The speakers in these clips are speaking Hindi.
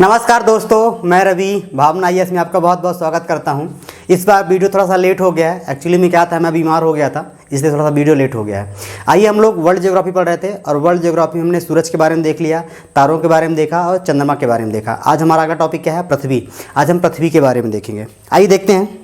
नमस्कार दोस्तों, मैं रवि भावना आईएएस में आपका बहुत बहुत स्वागत करता हूं। इस बार वीडियो थोड़ा सा लेट हो गया है। एक्चुअली में क्या था, मैं बीमार हो गया था, इसलिए थोड़ा सा वीडियो लेट हो गया है। आइए, हम लोग वर्ल्ड ज्योग्राफी पढ़ रहे थे और वर्ल्ड ज्योग्राफी में हमने सूरज के बारे में देख लिया, तारों के बारे में देखा और चंद्रमा के बारे में देखा। आज हमारा अगला टॉपिक क्या है? पृथ्वी। आज हम पृथ्वी के बारे में देखेंगे। आइए देखते हैं।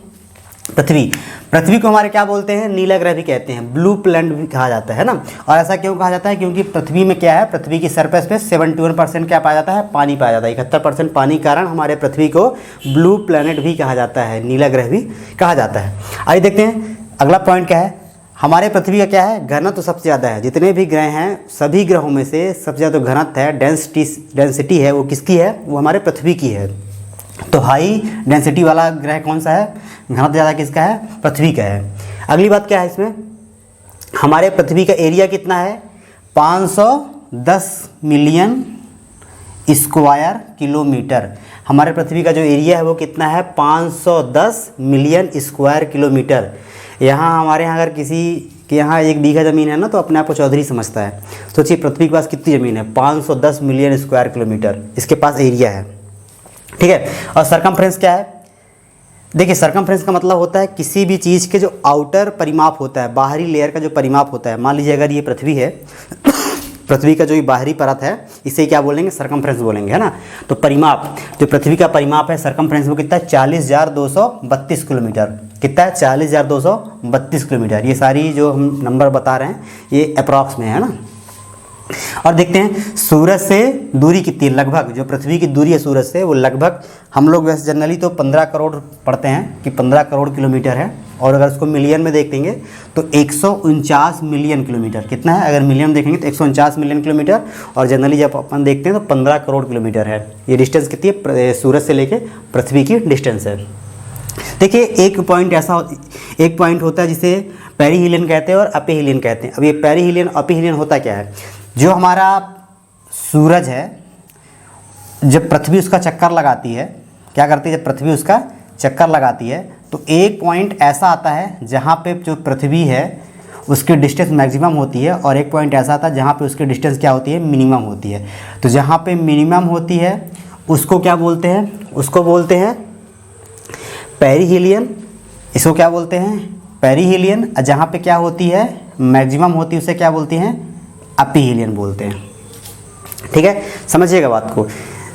पृथ्वी को हमारे क्या बोलते हैं? नीला ग्रह भी कहते हैं, ब्लू प्लैनेट भी कहा जाता है ना। और ऐसा क्यों कहा जाता है? क्योंकि पृथ्वी में क्या है, पृथ्वी की सरफेस पे 71% क्या पाया जाता है? पानी पाया जाता है। 71% पानी के कारण हमारे पृथ्वी को ब्लू प्लैनेट भी कहा जाता है, नीला ग्रह भी कहा जाता है। आइए देखते हैं अगला पॉइंट क्या है। हमारे पृथ्वी का क्या है? घनत्व तो सबसे ज़्यादा है। जितने भी ग्रह हैं, सभी ग्रहों में से सबसे ज़्यादा घनत्व है, डेंसिटी है, वो किसकी है? वो हमारे पृथ्वी की है। तो हाई डेंसिटी वाला ग्रह कौन सा है? घनत्व ज़्यादा किसका है? पृथ्वी का है। अगली बात क्या है इसमें? हमारे पृथ्वी का एरिया कितना है? 510 मिलियन स्क्वायर किलोमीटर। हमारे पृथ्वी का जो एरिया है वो कितना है? 510 मिलियन स्क्वायर किलोमीटर। यहाँ हमारे यहाँ अगर किसी के यहाँ 1 बीघा ज़मीन है ना, तो अपने आप को चौधरी समझता है। सोचिए पृथ्वी के पास कितनी ज़मीन है? 510 मिलियन स्क्वायर किलोमीटर इसके पास एरिया है, ठीक है। और सरकमफ्रेंस क्या है? देखिए, सरकमफ्रेंस का मतलब होता है किसी भी चीज़ के जो आउटर परिमाप होता है, बाहरी लेयर का जो परिमाप होता है। मान लीजिए अगर ये पृथ्वी है पृथ्वी का जो ये बाहरी परत है, इसे क्या बोलेंगे? सरकमफ्रेंस बोलेंगे, है ना। तो परिमाप, जो पृथ्वी का परिमाप है सरकमफ्रेंस, वो कितना है? 40,232 किलोमीटर। कितना है? 40,232 किलोमीटर। ये सारी जो हम नंबर बता रहे हैं ये अप्रॉक्स में है ना। और देखते हैं सूरज से दूरी कितनी है। लगभग जो पृथ्वी की दूरी है सूरज से, वो लगभग, हम लोग वैसे जनरली तो 15 करोड़ पढ़ते हैं कि 15 करोड़ किलोमीटर है। और अगर उसको मिलियन में देख देंगे तो 149 मिलियन किलोमीटर। कितना है? अगर मिलियन में देखेंगे तो 149 मिलियन किलोमीटर। और जनरली जब अपन देखते हैं तो 15 करोड़ किलोमीटर है। ये डिस्टेंस कितनी है? सूरज से लेके पृथ्वी की डिस्टेंस है। देखिए, एक पॉइंट होता है जिसे पेरिहीलियन कहते हैं और अपेहीलियन कहते हैं। अब ये पेरिहीलियन अपेहीलियन होता क्या है? जो हमारा सूरज है, जब पृथ्वी उसका चक्कर लगाती है, क्या करती है? जब पृथ्वी उसका चक्कर लगाती है तो एक पॉइंट ऐसा आता है जहाँ पे जो पृथ्वी है उसकी डिस्टेंस मैक्सिमम होती है, और एक पॉइंट ऐसा आता है जहाँ पे उसकी डिस्टेंस क्या होती है? मिनिमम होती है। तो जहाँ पे मिनिमम होती है उसको क्या बोलते हैं? उसको बोलते हैं पेरिहीलियन। इसको क्या बोलते हैं? पेरिहीलियन। जहाँ पे क्या होती है? मैक्सिमम होती है, उसे क्या बोलते हैं? अपेहीलियन बोलते हैं, ठीक है। समझिएगा बात को।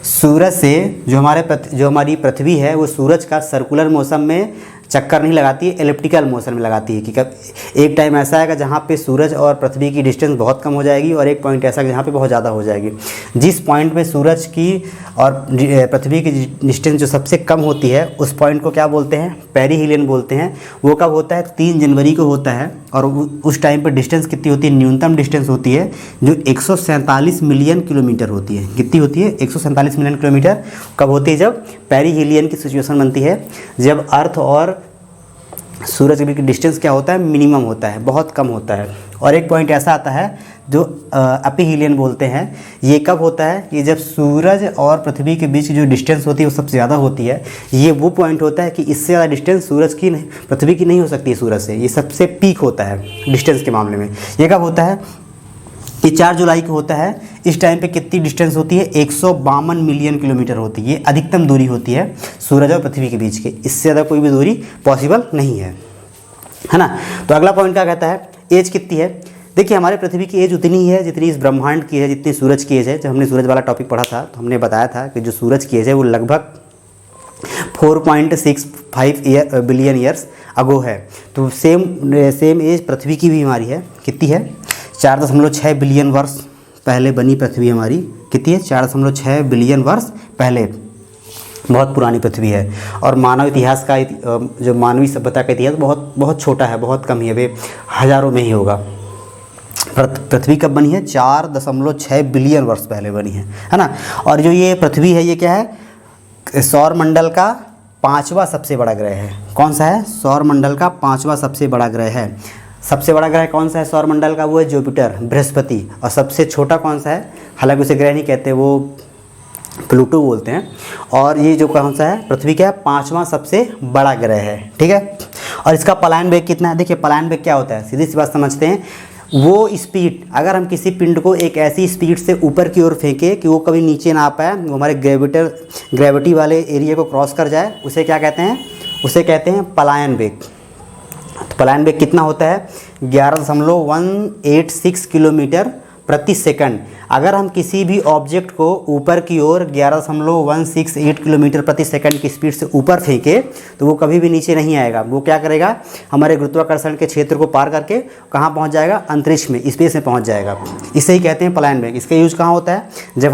सूरज से जो हमारी पृथ्वी है, वो सूरज का सर्कुलर मोशन में चक्कर नहीं लगाती है, एलिप्टिकल मोशन में लगाती है। कि कब एक टाइम ऐसा आएगा जहाँ पे सूरज और पृथ्वी की डिस्टेंस बहुत कम हो जाएगी, और एक पॉइंट ऐसा जहाँ पे बहुत ज़्यादा हो जाएगी। जिस पॉइंट पे सूरज की और पृथ्वी की डिस्टेंस जो सबसे कम होती है, उस पॉइंट को क्या बोलते हैं? पेरिहीलियन बोलते हैं। वो कब होता है? 3 जनवरी को होता है। और उस टाइम पर डिस्टेंस कितनी होती है? न्यूनतम डिस्टेंस होती है जो 147 मिलियन किलोमीटर होती है। कितनी होती है? 147 मिलियन किलोमीटर। कब होती है? जब पेरिहीलियन की सिचुएशन बनती है, जब अर्थ और सूरज के बीच डिस्टेंस क्या होता है? मिनिमम होता है, बहुत कम होता है। और एक पॉइंट ऐसा आता है जो अपेहीलियन बोलते हैं। ये कब होता है? ये जब सूरज और पृथ्वी के बीच की जो डिस्टेंस होती है वो सबसे ज़्यादा होती है। ये वो पॉइंट होता है कि इससे ज़्यादा डिस्टेंस पृथ्वी की नहीं हो सकती है सूरज से। ये सबसे पीक होता है डिस्टेंस के मामले में। ये कब होता है? ये 4 जुलाई को होता है। इस टाइम पे कितनी डिस्टेंस होती है? 152 मिलियन किलोमीटर होती है। ये अधिकतम दूरी होती है सूरज और पृथ्वी के बीच की। इससे ज़्यादा कोई भी दूरी पॉसिबल नहीं है ना। तो अगला पॉइंट क्या कहता है? एज कितनी है? देखिए, हमारे पृथ्वी की एज उतनी ही है जितनी इस ब्रह्मांड की है, जितनी सूरज की एज है। जब हमने सूरज वाला टॉपिक पढ़ा था तो हमने बताया था कि जो सूरज की एज है वो लगभग 4.65 बिलियन ईयर्स अगो है। तो सेम एज पृथ्वी की भी हमारी है। कितनी है? 4.6 बिलियन वर्ष पहले बनी पृथ्वी हमारी। कितनी है? 4.6 बिलियन वर्ष पहले। बहुत पुरानी पृथ्वी है। और मानव इतिहास का जो मानवीय सभ्यता का इतिहास बहुत बहुत छोटा है, बहुत कम ही है, वे हज़ारों में ही होगा। पृथ्वी कब बनी है? 4.6 बिलियन वर्ष पहले बनी है ना। और जो ये पृथ्वी है, ये क्या है? सौरमंडल का 5वां सबसे बड़ा ग्रह है। कौन सा है? सौरमंडल का 5वां सबसे बड़ा ग्रह है। सबसे बड़ा ग्रह कौन सा है सौरमंडल का? वो है जुपिटर, बृहस्पति। और सबसे छोटा कौन सा है? हालांकि उसे ग्रह नहीं कहते, वो प्लूटो बोलते हैं। और ये जो कौन सा है? पृथ्वी का 5वां सबसे बड़ा ग्रह है, ठीक है। और इसका पलायन वेग कितना है? देखिए, पलायन वेग क्या होता है? सीधी सी बात समझते हैं। वो स्पीड, अगर हम किसी पिंड को एक ऐसी स्पीड से ऊपर की ओर फेंके कि वो कभी नीचे ना आ पाए, वो हमारे ग्रेविटी वाले एरिया को क्रॉस कर जाए, उसे क्या कहते हैं? उसे कहते हैं पलायन वेग। तो पलायन वेग कितना होता है? 11.186 किलोमीटर प्रति सेकंड। अगर हम किसी भी ऑब्जेक्ट को ऊपर की ओर 11.168 किलोमीटर प्रति सेकंड की स्पीड से ऊपर फेंके तो वो कभी भी नीचे नहीं आएगा। वो क्या करेगा? हमारे गुरुत्वाकर्षण के क्षेत्र को पार करके कहाँ पहुँच जाएगा? अंतरिक्ष में, स्पेस में पहुँच जाएगा। इसे ही कहते हैं पलायन वेग। इसका यूज़ कहाँ होता है? जब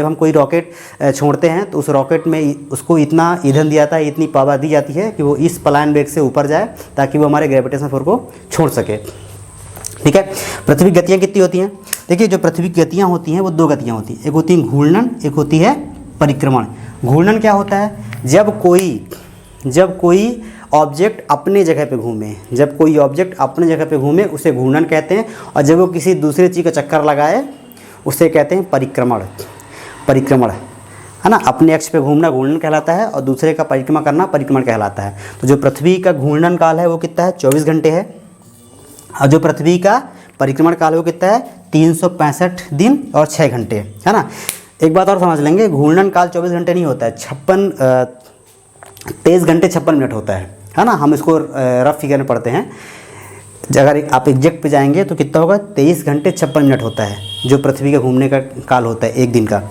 हम कोई रॉकेट छोड़ते हैं तो उस रॉकेट में उसको इतना ईंधन दिया जाता है, इतनी पावर दी जाती है कि वो इस पलायन वेग से ऊपर जाए ताकि वो हमारे ग्रेविटेशनल फोर्स को छोड़ सके। ठीक है। पृथ्वी की गतियाँ कितनी होती हैं? देखिए, जो पृथ्वी की गतियाँ होती हैं वो दो गतियाँ होती हैं, एक होती है घूर्णन, एक होती है परिक्रमण। घूर्णन क्या होता है? जब कोई ऑब्जेक्ट अपने जगह पे घूमे, जब कोई ऑब्जेक्ट अपने जगह पे घूमे उसे घूर्णन कहते हैं, और जब वो किसी दूसरे चीज़ का चक्कर लगाए उसे कहते हैं परिक्रमण। परिक्रमण है ना, अपने अक्ष पे घूमना घूर्णन कहलाता है और दूसरे का परिक्रमा करना परिक्रमण कहलाता है। तो जो पृथ्वी का घूर्णन काल है वो कितना है? 24 घंटे है, और जो पृथ्वी का परिक्रमण काल है वो कितना है? 365 दिन और 6 घंटे, है ना। एक बात और समझ लेंगे, घूर्णन काल 24 घंटे नहीं होता है, 23 घंटे 56 मिनट होता है ना। हम इसको रफ फिगर में पढ़ते हैं, अगर आप एग्जैक्ट पे जाएंगे तो कितना होगा? 23 घंटे 56 मिनट होता है जो पृथ्वी का घूमने का काल होता है एक दिन का।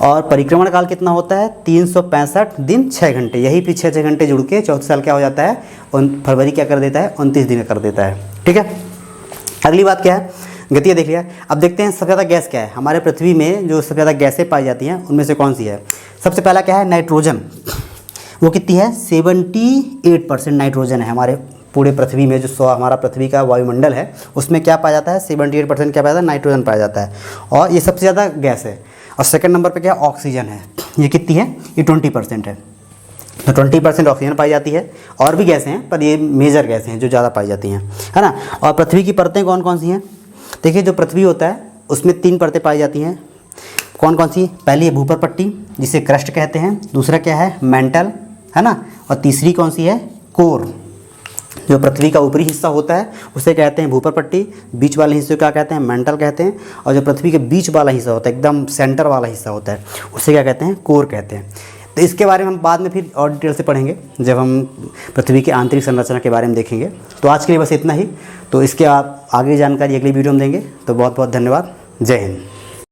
और परिक्रमण काल कितना होता है? 365 दिन 6 घंटे। यही पे 6 घंटे जुड़ के 34 साल क्या हो जाता है? फरवरी क्या कर देता है? 29 दिन कर देता है। ठीक है। अगली बात क्या है? गतियाँ देख लिया। अब देखते हैं सबसे ज़्यादा गैस क्या है। हमारे पृथ्वी में जो सबसे ज़्यादा गैसें पाई जाती हैं उनमें से कौन सी है? सबसे पहला क्या है? नाइट्रोजन। वो कितनी है? 78% नाइट्रोजन है हमारे पूरे पृथ्वी में। जो हमारा पृथ्वी का वायुमंडल है उसमें क्या पाया जाता है? 78% क्या पाया जाता है? नाइट्रोजन पाया जाता है, और ये सबसे ज़्यादा गैस है। और सेकंड नंबर पे क्या? ऑक्सीजन है। ये कितनी है? ये 20% है। तो 20% ऑक्सीजन पाई जाती है, और भी गैसें हैं पर ये मेजर गैसें हैं जो ज़्यादा पाई जाती हैं, है ना। और पृथ्वी की परतें कौन कौन सी हैं? देखिए, जो पृथ्वी होता है उसमें 3 परतें पाई जाती हैं। कौन कौन सी? पहली है भूपर पट्टी जिसे क्रस्ट कहते हैं, दूसरा क्या है? मेंटल, है ना, और तीसरी कौन सी है? कोर। जो पृथ्वी का ऊपरी हिस्सा होता है उसे कहते हैं भूपर पट्टी, बीच वाले हिस्से को क्या कहते हैं? मेंटल कहते हैं, और जो पृथ्वी के बीच वाला हिस्सा होता है, एकदम सेंटर वाला हिस्सा होता है, उसे क्या कहते हैं? कोर कहते हैं। तो इसके बारे में हम बाद में फिर और डिटेल से पढ़ेंगे जब हम पृथ्वी की आंतरिक संरचना के बारे में देखेंगे। तो आज के लिए बस इतना ही। तो इसके आगे जानकारी अगली वीडियो में देंगे। तो बहुत बहुत धन्यवाद। जय हिंद।